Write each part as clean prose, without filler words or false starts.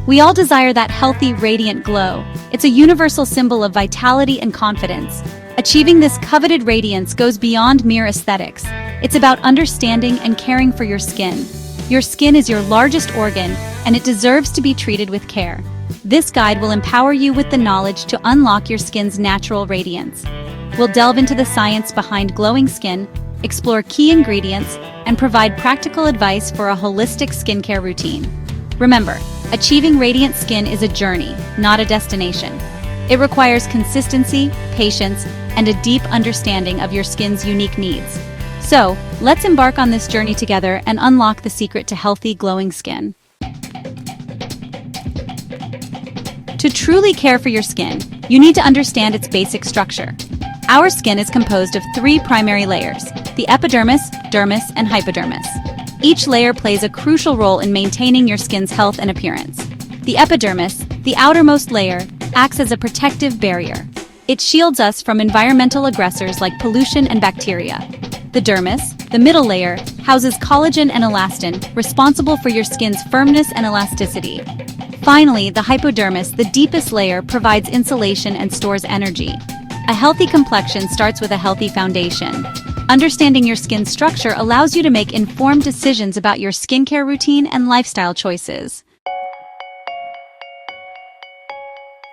We all desire that healthy, radiant glow. It's a universal symbol of vitality and confidence. Achieving this coveted radiance goes beyond mere aesthetics. It's about understanding and caring for your skin. Your skin is your largest organ, and it deserves to be treated with care. This guide will empower you with the knowledge to unlock your skin's natural radiance. We'll delve into the science behind glowing skin, explore key ingredients, and provide practical advice for a holistic skincare routine. Remember, achieving radiant skin is a journey, not a destination. It requires consistency, patience, and a deep understanding of your skin's unique needs. So, let's embark on this journey together and unlock the secret to healthy, glowing skin. To truly care for your skin, you need to understand its basic structure. Our skin is composed of 3 primary layers: the epidermis, dermis, and hypodermis. Each layer plays a crucial role in maintaining your skin's health and appearance. The epidermis, the outermost layer, acts as a protective barrier. It shields us from environmental aggressors like pollution and bacteria. The dermis, the middle layer, houses collagen and elastin, responsible for your skin's firmness and elasticity. Finally, the hypodermis, the deepest layer, provides insulation and stores energy. A healthy complexion starts with a healthy foundation. Understanding your skin structure allows you to make informed decisions about your skincare routine and lifestyle choices.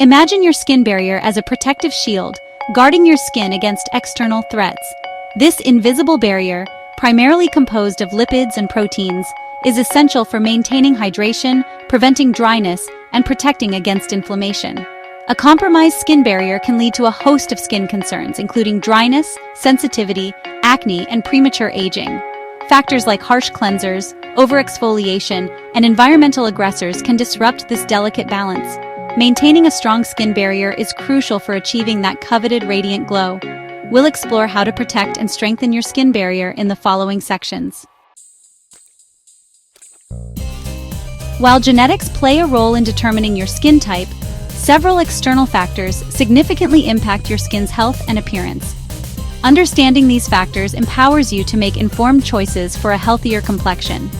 Imagine your skin barrier as a protective shield, guarding your skin against external threats. This invisible barrier, primarily composed of lipids and proteins, is essential for maintaining hydration, preventing dryness, and protecting against inflammation. A compromised skin barrier can lead to a host of skin concerns, including dryness, sensitivity, acne, and premature aging. Factors like harsh cleansers, overexfoliation, and environmental aggressors can disrupt this delicate balance. Maintaining a strong skin barrier is crucial for achieving that coveted radiant glow. We'll explore how to protect and strengthen your skin barrier in the following sections. While genetics play a role in determining your skin type, several external factors significantly impact your skin's health and appearance. Understanding these factors empowers you to make informed choices for a healthier complexion.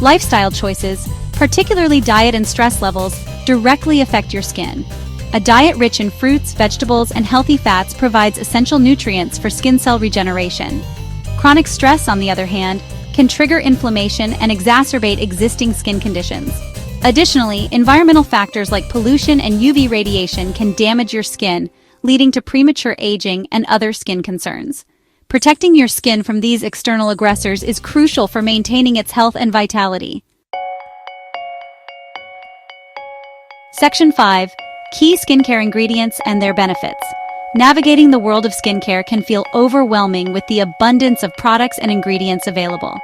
Lifestyle choices, particularly diet and stress levels, directly affect your skin. A diet rich in fruits, vegetables, and healthy fats provides essential nutrients for skin cell regeneration. Chronic stress, on the other hand, can trigger inflammation and exacerbate existing skin conditions. Additionally, environmental factors like pollution and UV radiation can damage your skin, leading to premature aging and other skin concerns. Protecting your skin from these external aggressors is crucial for maintaining its health and vitality. Section 5. Key skincare ingredients and their benefits. Navigating the world of skincare can feel overwhelming with the abundance of products and ingredients available.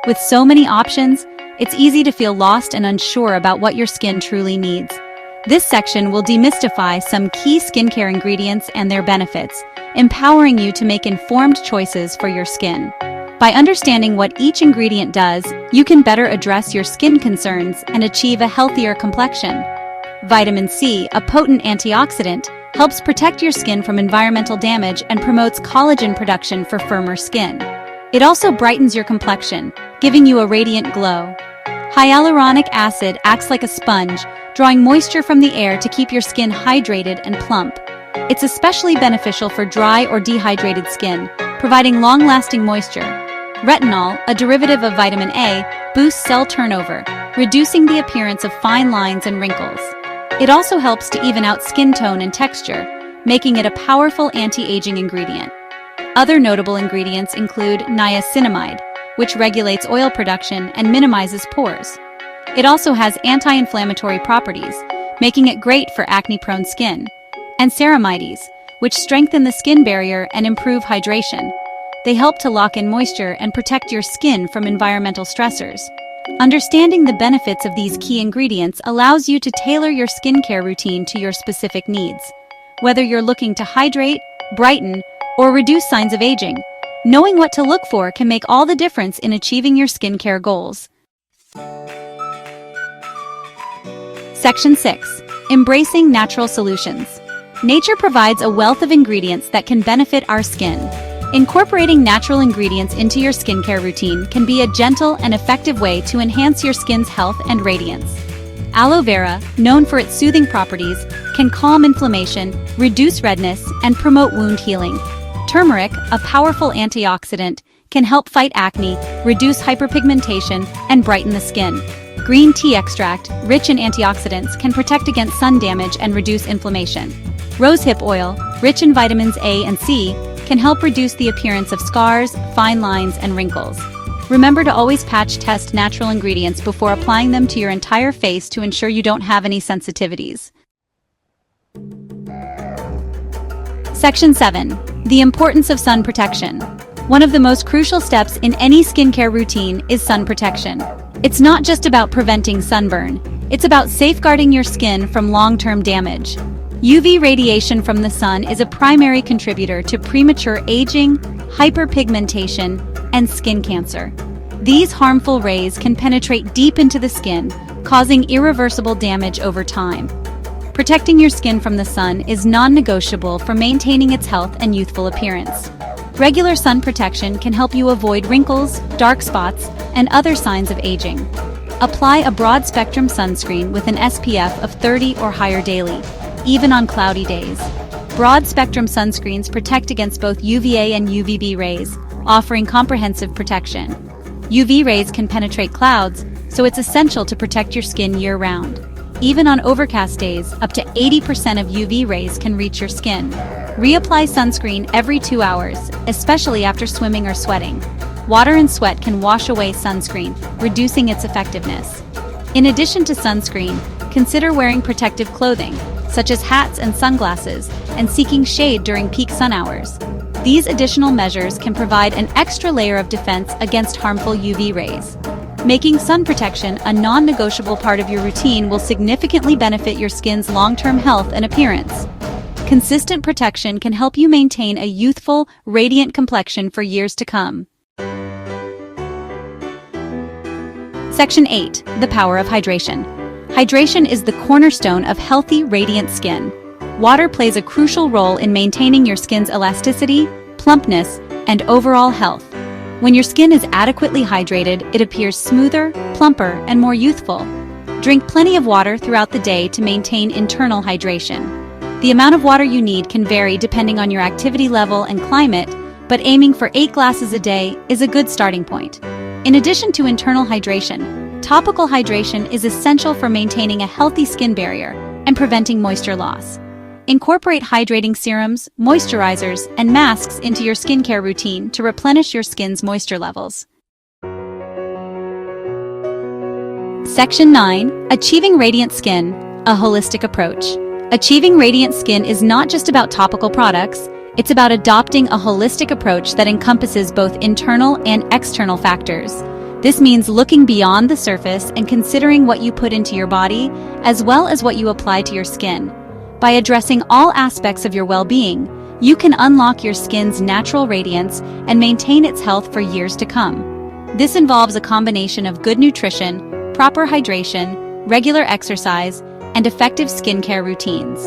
With so many options, it's easy to feel lost and unsure about what your skin truly needs. This section will demystify some key skincare ingredients and their benefits, empowering you to make informed choices for your skin. By understanding what each ingredient does, you can better address your skin concerns and achieve a healthier complexion. Vitamin C, a potent antioxidant, helps protect your skin from environmental damage and promotes collagen production for firmer skin. It also brightens your complexion, giving you a radiant glow. Hyaluronic acid acts like a sponge, drawing moisture from the air to keep your skin hydrated and plump. It's especially beneficial for dry or dehydrated skin, providing long-lasting moisture. Retinol, a derivative of vitamin A, boosts cell turnover, reducing the appearance of fine lines and wrinkles. It also helps to even out skin tone and texture, making it a powerful anti-aging ingredient. Other notable ingredients include niacinamide, which regulates oil production and minimizes pores. It also has anti-inflammatory properties, making it great for acne-prone skin. And ceramides, which strengthen the skin barrier and improve hydration. They help to lock in moisture and protect your skin from environmental stressors. Understanding the benefits of these key ingredients allows you to tailor your skincare routine to your specific needs. Whether you're looking to hydrate, brighten, or reduce signs of aging, knowing what to look for can make all the difference in achieving your skincare goals. Section 6. Embracing natural solutions. Nature provides a wealth of ingredients that can benefit our skin. Incorporating natural ingredients into your skincare routine can be a gentle and effective way to enhance your skin's health and radiance. Aloe vera, known for its soothing properties, can calm inflammation, reduce redness, and promote wound healing. Turmeric, a powerful antioxidant, can help fight acne, reduce hyperpigmentation, and brighten the skin. Green tea extract, rich in antioxidants, can protect against sun damage and reduce inflammation. Rosehip oil, rich in vitamins A and C, can help reduce the appearance of scars, fine lines, and wrinkles. Remember to always patch test natural ingredients before applying them to your entire face to ensure you don't have any sensitivities. Section 7. The importance of sun protection. One of the most crucial steps in any skincare routine is sun protection. It's not just about preventing sunburn, it's about safeguarding your skin from long-term damage. UV radiation from the sun is a primary contributor to premature aging, hyperpigmentation, and skin cancer. These harmful rays can penetrate deep into the skin, causing irreversible damage over time. Protecting your skin from the sun is non-negotiable for maintaining its health and youthful appearance. Regular sun protection can help you avoid wrinkles, dark spots, and other signs of aging. Apply a broad-spectrum sunscreen with an SPF of 30 or higher daily, even on cloudy days. Broad-spectrum sunscreens protect against both UVA and UVB rays, offering comprehensive protection. UV rays can penetrate clouds, so it's essential to protect your skin year-round. Even on overcast days, up to 80% of UV rays can reach your skin. Reapply sunscreen every 2 hours, especially after swimming or sweating. Water and sweat can wash away sunscreen, reducing its effectiveness. In addition to sunscreen, consider wearing protective clothing, such as hats and sunglasses, and seeking shade during peak sun hours. These additional measures can provide an extra layer of defense against harmful UV rays. Making sun protection a non-negotiable part of your routine will significantly benefit your skin's long-term health and appearance. Consistent protection can help you maintain a youthful, radiant complexion for years to come. Section 8. The power of hydration. Hydration is the cornerstone of healthy, radiant skin. Water plays a crucial role in maintaining your skin's elasticity, plumpness, and overall health. When your skin is adequately hydrated, it appears smoother, plumper, and more youthful. Drink plenty of water throughout the day to maintain internal hydration. The amount of water you need can vary depending on your activity level and climate, but aiming for 8 glasses a day is a good starting point. In addition to internal hydration, topical hydration is essential for maintaining a healthy skin barrier and preventing moisture loss. Incorporate hydrating serums, moisturizers, and masks into your skincare routine to replenish your skin's moisture levels. Section 9. Achieving Radiant Skin, a Holistic Approach. Achieving radiant skin is not just about topical products, it's about adopting a holistic approach that encompasses both internal and external factors. This means looking beyond the surface and considering what you put into your body, as well as what you apply to your skin. By addressing all aspects of your well-being, you can unlock your skin's natural radiance and maintain its health for years to come. This involves a combination of good nutrition, proper hydration, regular exercise, and effective skincare routines.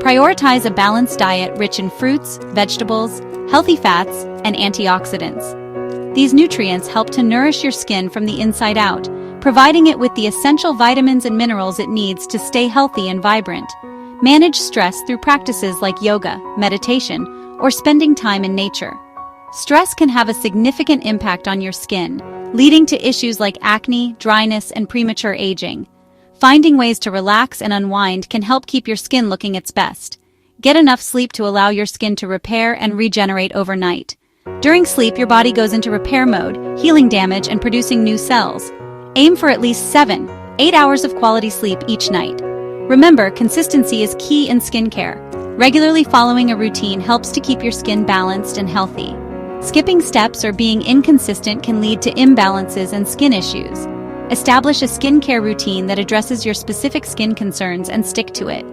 Prioritize a balanced diet rich in fruits, vegetables, healthy fats, and antioxidants. These nutrients help to nourish your skin from the inside out, providing it with the essential vitamins and minerals it needs to stay healthy and vibrant. Manage stress through practices like yoga, meditation, or spending time in nature. Stress can have a significant impact on your skin, leading to issues like acne, dryness, and premature aging. Finding ways to relax and unwind can help keep your skin looking its best. Get enough sleep to allow your skin to repair and regenerate overnight. During sleep, your body goes into repair mode, healing damage and producing new cells. Aim for at least 7-8 hours of quality sleep each night. Remember, consistency is key in skincare. Regularly following a routine helps to keep your skin balanced and healthy. Skipping steps or being inconsistent can lead to imbalances and skin issues. Establish a skincare routine that addresses your specific skin concerns and stick to it.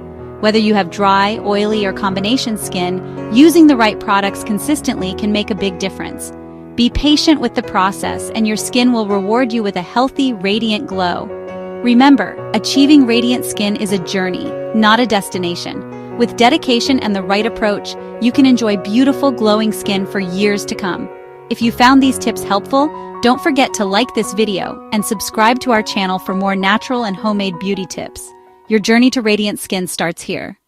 Whether you have dry, oily, or combination skin, using the right products consistently can make a big difference. Be patient with the process, and your skin will reward you with a healthy, radiant glow. Remember, achieving radiant skin is a journey, not a destination. With dedication and the right approach, you can enjoy beautiful, glowing skin for years to come. If you found these tips helpful, don't forget to like this video and subscribe to our channel for more natural and homemade beauty tips. Your journey to radiant skin starts here.